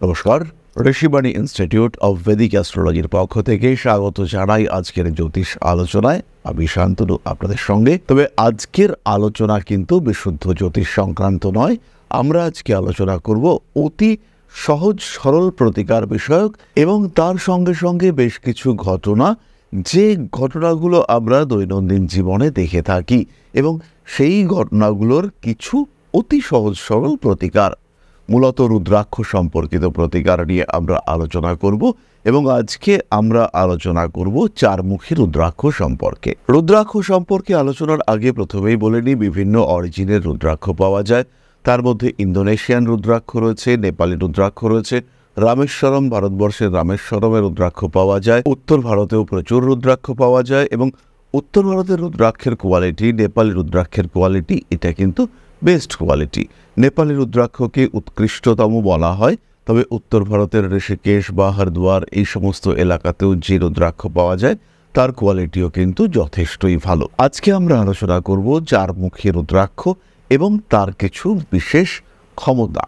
নমস্কার, Rishibani institute of Vedic অ্যাস্ট্রোলজির পক্ষ থেকে স্বাগত জানাই আজকের জ্যোতিষ আলোচনায়। আমি শান্তনু আপনাদের সঙ্গে। তবে আজকের আলোচনা কিন্তু বিশুদ্ধ জ্যোতিষ সংক্রান্ত নয়। আমরা আজকে আলোচনা করব অতি সহজ সরল প্রতিকার বিষয়ক এবং তার সঙ্গে সঙ্গে বেশ কিছু ঘটনা, যে ঘটনাগুলো আমরা দৈনন্দিন জীবনে দেখে থাকি এবং সেই ঘটনাগুলোর কিছু অতি সহজ সরল প্রতিকার, মূলত রুদ্রাক্ষ সম্পর্কিত প্রতিকার নিয়ে আমরা আলোচনা করব। এবং আজকে আমরা আলোচনা করব চারমুখী রুদ্রাক্ষ সম্পর্কে। রুদ্রাক্ষ সম্পর্কে আলোচনার আগে প্রথমেই বলে নিই, বিভিন্ন অরিজিনের রুদ্রাক্ষ পাওয়া যায়। তার মধ্যে ইন্দোনেশিয়ান রুদ্রাক্ষ রয়েছে, নেপালি রুদ্রাক্ষ রয়েছে, রামেশ্বরম, ভারতবর্ষের রামেশ্বরমের রুদ্রাক্ষ পাওয়া যায়, উত্তর ভারতেও প্রচুর রুদ্রাক্ষ পাওয়া যায়। এবং উত্তর ভারতের রুদ্রাক্ষের কোয়ালিটি, নেপালি রুদ্রাক্ষের কোয়ালিটি, এটা কিন্তু বেস্ট কোয়ালিটি। নেপালি রুদ্রাক্ষকে উৎকৃষ্টতম বলা হয়, তবে উত্তর ভারতের ঋষিকেশ বা হরিদ্বার এই সমস্ত এলাকাতেও যে রুদ্রাক্ষ পাওয়া যায় তার কোয়ালিটিও কিন্তু যথেষ্টই ভালো। আজকে আমরা আলোচনা করব চারমুখী রুদ্রাক্ষ এবং তার কিছু বিশেষ ক্ষমতা,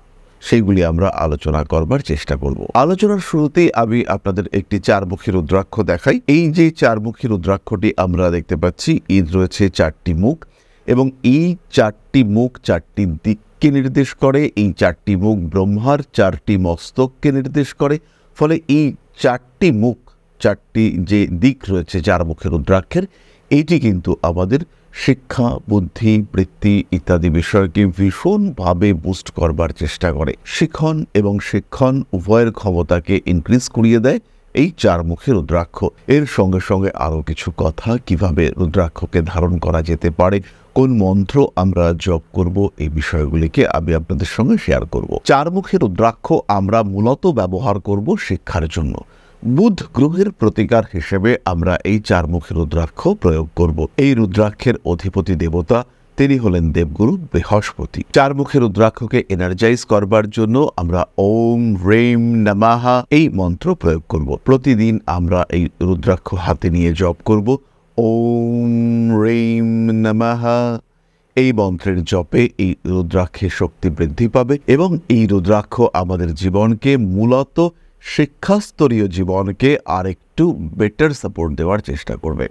সেইগুলি আমরা আলোচনা করবার চেষ্টা করব। আলোচনার শুরুতেই আমি আপনাদের একটি চারমুখী রুদ্রাক্ষ দেখাই। এই যে চারমুখী রুদ্রাক্ষটি আমরা দেখতে পাচ্ছি, এর রয়েছে চারটি মুখ এবং এই চারটি মুখ চারটি দিককে নির্দেশ করে। এই চারটি মুখ ব্রহ্মার চারটি মস্তককে নির্দেশ করে। ফলে এই চারটি মুখ, চারটি যে দিক রয়েছে চারমুখী রুদ্রাক্ষের, এইটি কিন্তু আমাদের শিক্ষা, বুদ্ধি, বৃত্তি ইত্যাদি বিষয়কে ভীষণভাবে বুস্ট করবার চেষ্টা করে। শিখন এবং শিক্ষণ উভয়ের ক্ষমতাকে ইনক্রিজ করিয়ে দেয় এই চারমুখী রুদ্রাক্ষ। এর সঙ্গে সঙ্গে আরও কিছু কথা, কিভাবে রুদ্রাক্ষকে ধারণ করা যেতে পারে, কোন মন্ত্র আমরা জপ করব, এই বিষয়গুলিকে আমি আপনাদের সঙ্গে শেয়ার করব। চারমুখী রুদ্রাক্ষ আমরা মূলত ব্যবহার করব শিক্ষার জন্য। বুধ গ্রহের প্রতিকার হিসেবে আমরা এই চারমুখী রুদ্রাক্ষ প্রয়োগ করব। এই রুদ্রাক্ষের অধিপতি দেবতা, তিনি হলেন দেবগুরু বৃহস্পতি। চারমুখী রুদ্রাক্ষকে এনার্জাইজ করবার জন্য আমরা ওম হ্রিম নমঃ এই মন্ত্র প্রয়োগ করব। প্রতিদিন আমরা এই রুদ্রাক্ষ হাতে নিয়ে জপ করব। ওম হ্রিম নমঃ এই মন্ত্রের জপে এই রুদ্রাক্ষের শক্তি বৃদ্ধি পাবে এবং এই রুদ্রাক্ষ আমাদের জীবনকে, মূলত শিক্ষাস্তরীয় জীবনকে আর একটু বেটার সাপোর্ট দেওয়ার চেষ্টা করবে।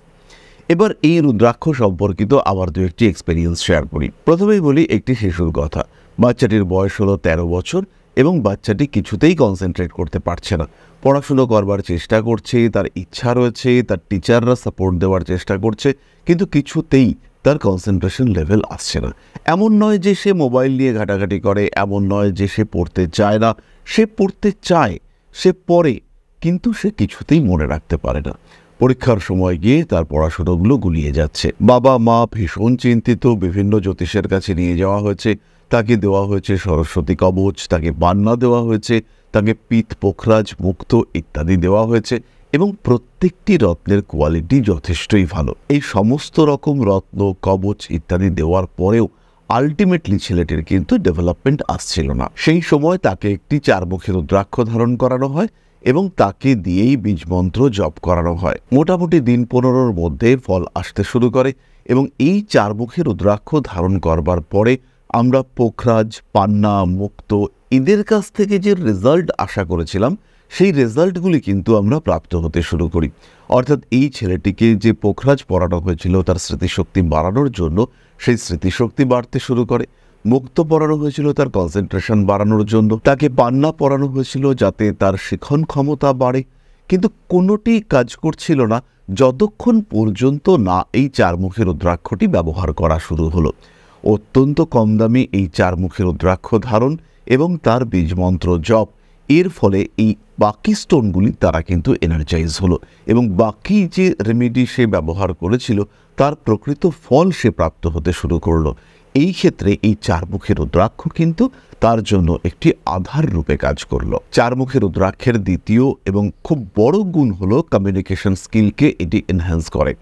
এবার এই রুদ্রাক্ষ সম্পর্কিত আবার দু একটি এক্সপেরিয়েন্স শেয়ার করি। প্রথমেই বলি একটি শিশুর কথা। বাচ্চাটির বয়স হলো 13 বছর এবং বাচ্চাটি কিছুতেই কনসেন্ট্রেট করতে পারছে না। পড়াশুনো করবার চেষ্টা করছে, তার ইচ্ছা রয়েছে, তার টিচাররা সাপোর্ট দেওয়ার চেষ্টা করছে, কিন্তু কিছুতেই তার কনসেন্ট্রেশন লেভেল আসছে না। এমন নয় যে সে মোবাইল নিয়ে ঘাটাঘাটি করে, এমন নয় যে সে পড়তে চায় না, সে পড়তে চায়, সে পড়ে, কিন্তু সে কিছুতেই মনে রাখতে পারে না। পরীক্ষার সময় গিয়ে তার পড়াশোনাগুলো গুলিয়ে যাচ্ছে। বাবা মা ভীষণ চিন্তিত, বিভিন্ন জ্যোতিষের কাছে নিয়ে যাওয়া হয়েছে, তাকে দেওয়া হয়েছে সরস্বতী কবচ, তাকে বান্না দেওয়া হয়েছে, তাকে পিত, পোখরাজ, মুক্ত ইত্যাদি দেওয়া হয়েছে এবং প্রত্যেকটি রত্নের কোয়ালিটি যথেষ্টই ভালো। এই সমস্ত রকম রত্ন, কবচ ইত্যাদি দেওয়ার পরেও আলটিমেটলি ছেলেটির কিন্তু ডেভেলপমেন্ট আসছিল না। সেই সময় তাকে একটি চারমুখী রুদ্রাক্ষ ধারণ করানো হয় এবং তাকে দিয়েই বীজমন্ত্র জপ করানো হয়। মোটামুটি দিন 15-র মধ্যে ফল আসতে শুরু করে এবং এই চারমুখী রুদ্রাক্ষ ধারণ করবার পরে আমরা পোখরাজ, পান্না, মুক্ত এদের কাছ থেকে যে রেজাল্ট আশা করেছিলাম, সেই রেজাল্টগুলি কিন্তু আমরা প্রাপ্ত হতে শুরু করি। অর্থাৎ এই ছেলেটিকে যে পোখরাজ পড়ানো হয়েছিল তার স্মৃতিশক্তি বাড়ানোর জন্য, সেই স্মৃতিশক্তি বাড়তে শুরু করে। মুক্ত পড়ানো হয়েছিল তার কনসেন্ট্রেশন বাড়ানোর জন্য, তাকে পান্না পড়ানো হয়েছিল যাতে তার শিখন ক্ষমতা বাড়ে, কিন্তু কোনোটি কাজ করছিল না যতক্ষণ পর্যন্ত না এই চারমুখী রুদ্রাক্ষটি ব্যবহার করা শুরু হলো। অত্যন্ত কম দামি এই চারমুখী রুদ্রাক্ষ ধারণ এবং তার বীজমন্ত্র জপ, এর ফলে এই বাকি স্টোনগুলি তারা কিন্তু এনার্জাইজ হলো এবং বাকি যে রেমেডি সে ব্যবহার করেছিল তার প্রকৃত ফল সে প্রাপ্ত হতে শুরু করলো। এই ক্ষেত্রে এই চারমুখী রুদ্রাক্ষ কিন্তু তার জন্য একটি আধার রূপে কাজ করলো। চারমুখী রুদ্রাক্ষের দ্বিতীয় এবং খুব বড় গুণ হলো কমিউনিকেশন স্কিলকে এটি এনহ্যান্স করে।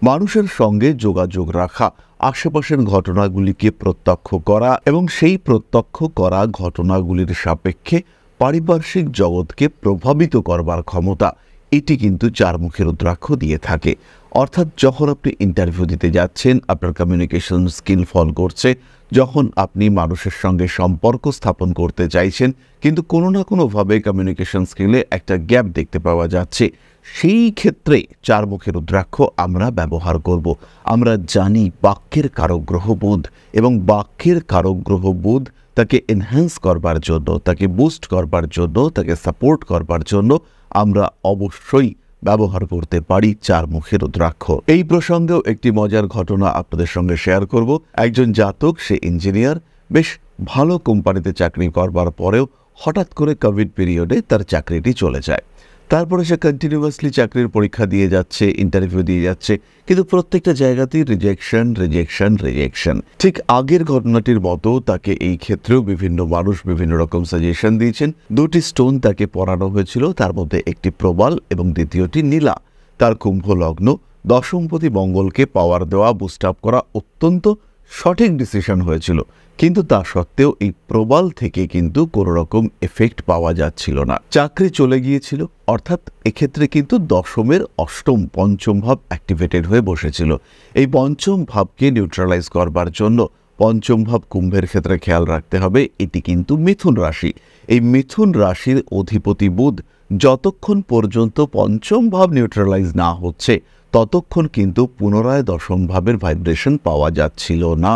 মানুষের সঙ্গে যোগাযোগ রাখা, আশেপাশের ঘটনাগুলিকে প্রত্যক্ষ করা এবং সেই প্রত্যক্ষ করা ঘটনাগুলির সাপেক্ষে পারিপার্শ্বিক জগৎকে প্রভাবিত করবার ক্ষমতা, এটি কিন্তু চারমুখী রুদ্রাক্ষ দিয়ে থাকে। অর্থাৎ যখন আপনি ইন্টারভিউ দিতে যাচ্ছেন, আপনার কমিউনিকেশন স্কিল ফল করছে, যখন আপনি মানুষের সঙ্গে সম্পর্ক স্থাপন করতে চাইছেন কিন্তু কোনো না কোনোভাবে কমিউনিকেশন স্কিলে একটা গ্যাপ দেখতে পাওয়া যাচ্ছে, সেই ক্ষেত্রে চারমুখী রুদ্রাক্ষ আমরা ব্যবহার করব। আমরা জানি বাক্যের কারগ্রহ বোধ, এবং বাক্যের কারগ্রহ বোধ তাকে এনহ্যান্স করবার জন্য, তাকে বুস্ট করবার জন্য, তাকে সাপোর্ট করবার জন্য আমরা অবশ্যই ব্যবহার করতে পারি চারমুখী রুদ্রাক্ষ। এই প্রসঙ্গেও একটি মজার ঘটনা আপনাদের সঙ্গে শেয়ার করব। একজন জাতক, সে ইঞ্জিনিয়ার, বেশ ভালো কোম্পানিতে চাকরি করবার পরেও হঠাৎ করে কোভিড পিরিয়ডে তার চাকরিটি চলে যায়। তারপরে সে কন্টিনিউয়াসলি চাকরির পরীক্ষা দিয়ে যাচ্ছে, ইন্টারভিউ দিয়ে যাচ্ছে, কিন্তু প্রত্যেকটা জায়গাতেই রিজেকশন রিজেকশন রিজেকশন। ঠিক আগের ঘটনাটির মতো তাকে এই ক্ষেত্রেও বিভিন্ন মানুষ বিভিন্ন রকম সাজেশন দিয়েছেন। দুটি স্টোন তাকে পরানো হয়েছিল, তার মধ্যে একটি প্রবাল এবং দ্বিতীয়টি নীলা। তার কুম্ভ লগ্ন, দশমপতি মঙ্গলকে পাওয়ার দেওয়া, বুস্ট আপ করা অত্যন্ত সঠিক ডিসিশন হয়েছিল, কিন্তু তা সত্ত্বেও এই প্রবাল থেকে কিন্তু কোনো রকম এফেক্ট পাওয়া যাচ্ছিল না। চাকরি চলে গিয়েছিল, অর্থাৎ এক্ষেত্রে কিন্তু দশমের অষ্টম পঞ্চম ভাব অ্যাক্টিভেটেড হয়ে বসেছিল। এই পঞ্চম ভাবকে নিউট্রালাইজ করবার জন্য পঞ্চম ভাব কুম্ভের ক্ষেত্রে খেয়াল রাখতে হবে, এটি কিন্তু মিথুন রাশি। এই মিথুন রাশির অধিপতি বুধ যতক্ষণ পর্যন্ত পঞ্চম ভাব নিউট্রালাইজ না হচ্ছে ততক্ষণ কিন্তু পুনরায় দশম ভাবের ভাইব্রেশন পাওয়া যাচ্ছিল না।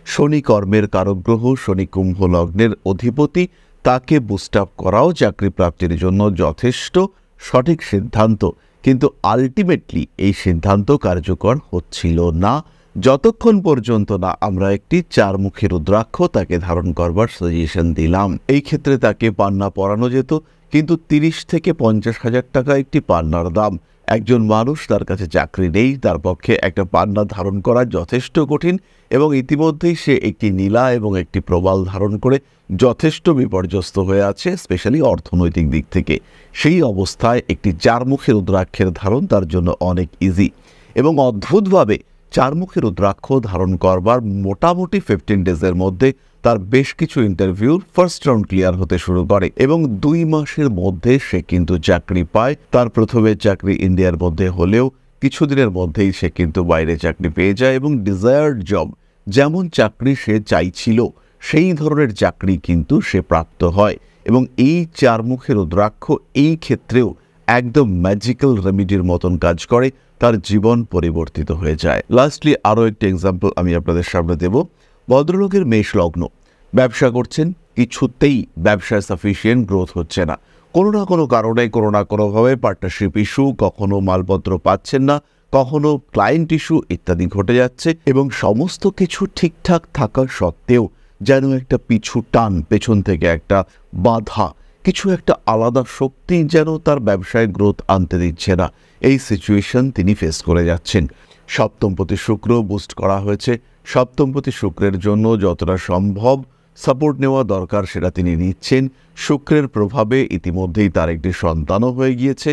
শনি কর্মের কারগ্রহ, শনি কুম্ভ লগ্নের অধিপতি, তাকে বুস্ট আপ করাও চাকরি প্রাপ্তির জন্য যথেষ্ট সঠিক সিদ্ধান্ত, কিন্তু আলটিমেটলি এই সিদ্ধান্ত কার্যকর হচ্ছিল না যতক্ষণ পর্যন্ত না আমরা একটি চারমুখী রুদ্রাক্ষ তাকে ধারণ করবার সাজেশন দিলাম। এই ক্ষেত্রে তাকে পান্না পরানো যেত, কিন্তু 30 থেকে 50 হাজার টাকা একটি পান্নার দাম। একজন মানুষ, তার কাছে চাকরি নেই, তার পক্ষে একটা পান্না ধারণ করা যথেষ্ট কঠিন, এবং ইতিমধ্যেই সে একটি নীলা এবং একটি প্রবাল ধারণ করে যথেষ্ট বিপর্যস্ত হয়ে আছে, স্পেশালি অর্থনৈতিক দিক থেকে। সেই অবস্থায় একটি চারমুখী রুদ্রাক্ষের ধারণ তার জন্য অনেক ইজি, এবং অদ্ভুতভাবে চারমুখী রুদ্রাক্ষ ধারণ করবার মোটামুটি 15 ডেজের মধ্যে তার বেশ কিছু ইন্টারভিউ ফার্স্ট রাউন্ড ক্লিয়ার হতে শুরু করে, এবং 2 মাসের মধ্যে সে কিন্তু চাকরি পায়। তার প্রথমে চাকরি ইন্ডিয়ার মধ্যে হলেও কিছুদিনের মধ্যেই সে কিন্তু বাইরে চাকরি পেয়ে যায়, এবং ডিজায়ার্ড জব, যেমন চাকরি সে চাইছিল সেই ধরনের চাকরি কিন্তু সে প্রাপ্ত হয়। এবং এই চারমুখী রুদ্রাক্ষ এই ক্ষেত্রেও একদম ম্যাজিক্যাল রেমিডির মতন কাজ করে, তার জীবন পরিবর্তিত হয়ে যায়। লাস্টলি আরও একটি এক্সাম্পল আমি আপনাদের সামনে দেব। ভদ্রলোকের মেষ লগ্ন, ব্যবসা করছেন, কিছুতেই ব্যবসায় সাফিসিয়েন্ট গ্রোথ হচ্ছে না। কোনো না কোনো কারণে, কোনো না কোনোভাবে পার্টনারশিপ ইস্যু, কখনো মালপত্র পাচ্ছেন না, কখনো ক্লায়েন্ট ইস্যু ইত্যাদি ঘটে যাচ্ছে, এবং সমস্ত কিছু ঠিকঠাক থাকা সত্ত্বেও যেন একটা পিছু টান, পেছন থেকে একটা বাধা, কিছু একটা আলাদা শক্তি যেন তার ব্যবসায় গ্রোথ আনতে দিচ্ছে না। এই সিচুয়েশন তিনি ফেস করে যাচ্ছেন। সপ্তমপতি শুক্র বুস্ট করা হয়েছে, সপ্তমপতি শুক্রের জন্য যতটা সম্ভব সাপোর্ট নেওয়া দরকার সেটা তিনি নিচ্ছেন। শুক্রের প্রভাবে ইতিমধ্যেই তার একটি সন্তানও হয়ে গিয়েছে,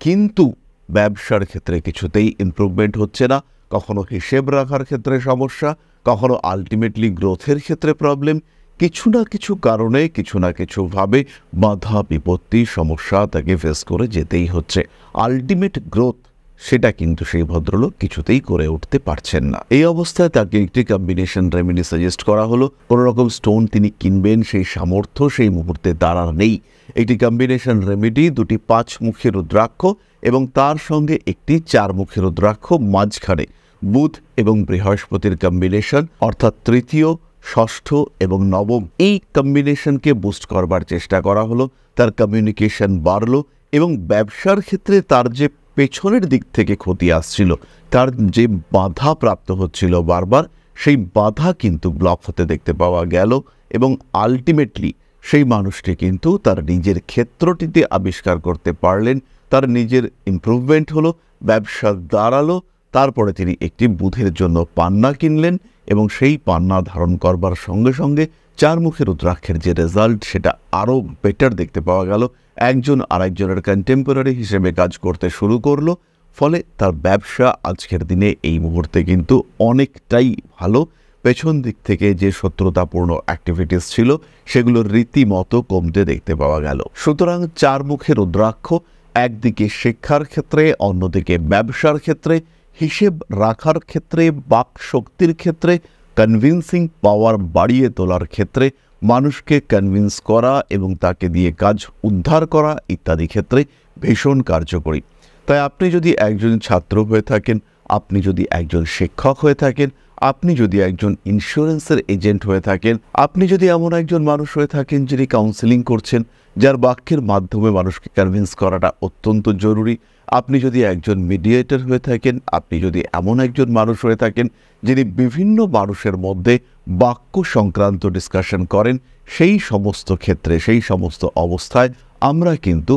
কিন্তু ব্যবসার ক্ষেত্রে কিছুতেই ইমপ্রুভমেন্ট হচ্ছে না। কখনো হিসেব রাখার ক্ষেত্রে সমস্যা, কখনো আলটিমেটলি গ্রোথের ক্ষেত্রে প্রবলেম। কিছু না কিছু কারণে, কিছু না কিছুভাবে বাধা বিপত্তি সমস্যা তাকে ফেস করে যেতেই হচ্ছে। আলটিমেট গ্রোথ সেটা কিন্তু সেই ভদ্রলোক কিছুতেই করে উঠতে পারছেন না। এই অবস্থায় তাকে একটি কম্বিনেশন রেমেডি সাজেস্ট করা হলো। কোনো রকম স্টোন তিনি কিনবেন সেই সামর্থ্য সেই মুহূর্তে তার আর নেই। একটি কম্বিনেশন রেমেডি, 2টি 5মুখী রুদ্রাক্ষ এবং তার সঙ্গে একটি 4মুখী রুদ্রাক্ষ, মাঝখানে বুধ এবং বৃহস্পতির কম্বিনেশন, অর্থাৎ তৃতীয়, ষষ্ঠ এবং নবম, এই কম্বিনেশনকে বুস্ট করবার চেষ্টা করা হলো। তার কমিউনিকেশন বাড়লো, এবং ব্যবসার ক্ষেত্রে তার যে পেছনের দিক থেকে ক্ষতি আসছিল, তার যে বাধা প্রাপ্ত হচ্ছিল বারবার, সেই বাধা কিন্তু ব্লক হতে দেখতে পাওয়া গেল, এবং আলটিমেটলি সেই মানুষটি কিন্তু তার নিজের ক্ষেত্রটিতে আবিষ্কার করতে পারলেন, তার নিজের ইমপ্রুভমেন্ট হলো, ব্যবসা দাঁড়ালো। তারপরে তিনি একটি বুধের জন্য পান্না কিনলেন, এবং সেই পান্না ধারণ করবার সঙ্গে সঙ্গে চারমুখী রুদ্রাক্ষের যে রেজাল্ট সেটা আরও বেটার দেখতে পাওয়া গেল। একজন আরেকজনের কন্টেম্পোরারি হিসেবে কাজ করতে শুরু করলো, ফলে তার ব্যবসা আজকের দিনে এই মুহূর্তে কিন্তু অনেকটাই ভালো। পেছন দিক থেকে যে শত্রুতাপূর্ণ অ্যাক্টিভিটিস ছিল সেগুলো রীতিমতো কমতে দেখতে পাওয়া গেল। সুতরাং চারমুখী রুদ্রাক্ষ একদিকে শিক্ষার ক্ষেত্রে, অন্যদিকে ব্যবসার ক্ষেত্রে, হিসেব রাখার ক্ষেত্রে, বাক শক্তির ক্ষেত্রে কনভিন্সিং পাওয়ার বাড়িয়ে তোলার ক্ষেত্রে, মানুষকে কনভিন্স করা এবং তাকে দিয়ে কাজ উদ্ধার করা ইত্যাদি ক্ষেত্রে ভীষণ কার্যকরী। তাই আপনি যদি একজন ছাত্র হয়ে থাকেন, আপনি যদি একজন শিক্ষক হয়ে থাকেন, আপনি যদি একজন ইন্স্যুরেন্সের এজেন্ট হয়ে থাকেন, আপনি যদি এমন একজন মানুষ হয়ে থাকেন যিনি কাউন্সেলিং করছেন, যার বাক্যের মাধ্যমে মানুষকে কনভিন্স করাটা অত্যন্ত জরুরি, আপনি যদি একজন মিডিয়েটর হয়ে থাকেন, আপনি যদি এমন একজন মানুষ হয়ে থাকেন যিনি বিভিন্ন মানুষের মধ্যে বাক্য সংক্রান্ত ডিসকাশন করেন, সেই সমস্ত ক্ষেত্রে, সেই সমস্ত অবস্থায় আমরা কিন্তু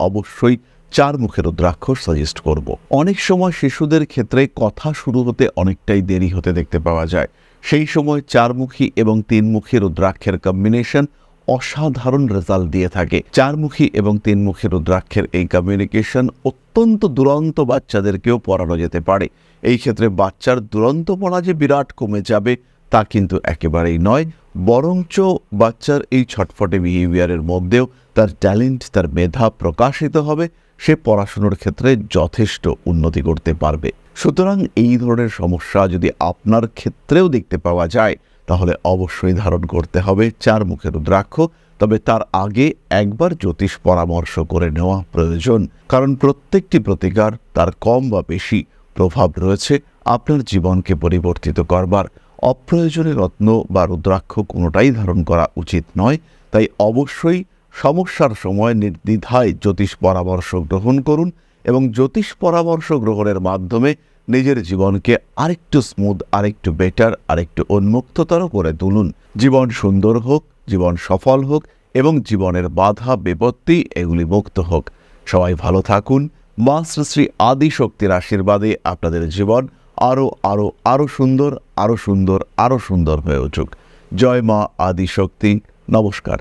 অবশ্যই চারমুখী রুদ্রাক্ষ সাজেস্ট করব। অনেক সময় শিশুদের ক্ষেত্রে কথা শুরু হতে অনেকটাই দেরি হতে দেখতে পাওয়া যায়। সেই সময় চারমুখী এবং তিনমুখী রুদ্রাক্ষের কম্বিনেশন অসাধারণ রেজাল্ট দিয়ে থাকে। চারমুখী এবং তিনমুখী রুদ্রাক্ষের এই কমিউনিকেশন অত্যন্ত দুরন্ত বাচ্চাদেরকেও পড়ানো যেতে পারে। এই ক্ষেত্রে বাচ্চার দুরন্তপনা যে বিরাট কমে যাবে তা কিন্তু একেবারেই নয়, বরঞ্চ বাচ্চার এই ছটফটে বিহেভিয়ারের মধ্যেও তার ট্যালেন্ট, তার মেধা প্রকাশিত হবে, সে পড়াশুনোর ক্ষেত্রে যথেষ্ট উন্নতি করতে পারবে। সুতরাং এই ধরনের সমস্যা যদি আপনার ক্ষেত্রেও দেখতে পাওয়া যায়, তাহলে অবশ্যই ধারণ করতে হবে চারমুখী রুদ্রাক্ষ। তবে তার আগে একবার জ্যোতিষ পরামর্শ করে নেওয়া প্রয়োজন, কারণ প্রত্যেকটি প্রতিকার তার কম বা বেশি প্রভাব রয়েছে আপনার জীবনকে পরিবর্তিত করবার। অপ্রয়োজনীয় রত্ন বা রুদ্রাক্ষ কোনোটাই ধারণ করা উচিত নয়। তাই অবশ্যই সমস্যার সময় নির্দ্বিধায় জ্যোতিষ পরামর্শ গ্রহণ করুন এবং জ্যোতিষ পরামর্শ গ্রহণের মাধ্যমে নিজের জীবনকে আরেকটু স্মুথ, আরেকটু বেটার, আরেকটু উন্মুক্ততর করে তুলুন। জীবন সুন্দর হোক, জীবন সফল হোক এবং জীবনের বাধা বিপত্তি এগুলি মুক্ত হোক। সবাই ভালো থাকুন। মা শ্রী শ্রী আদিশক্তির আশীর্বাদে আপনাদের জীবন আরো সুন্দর হয়ে উঠুক। জয় মা আদিশক্তি। নমস্কার।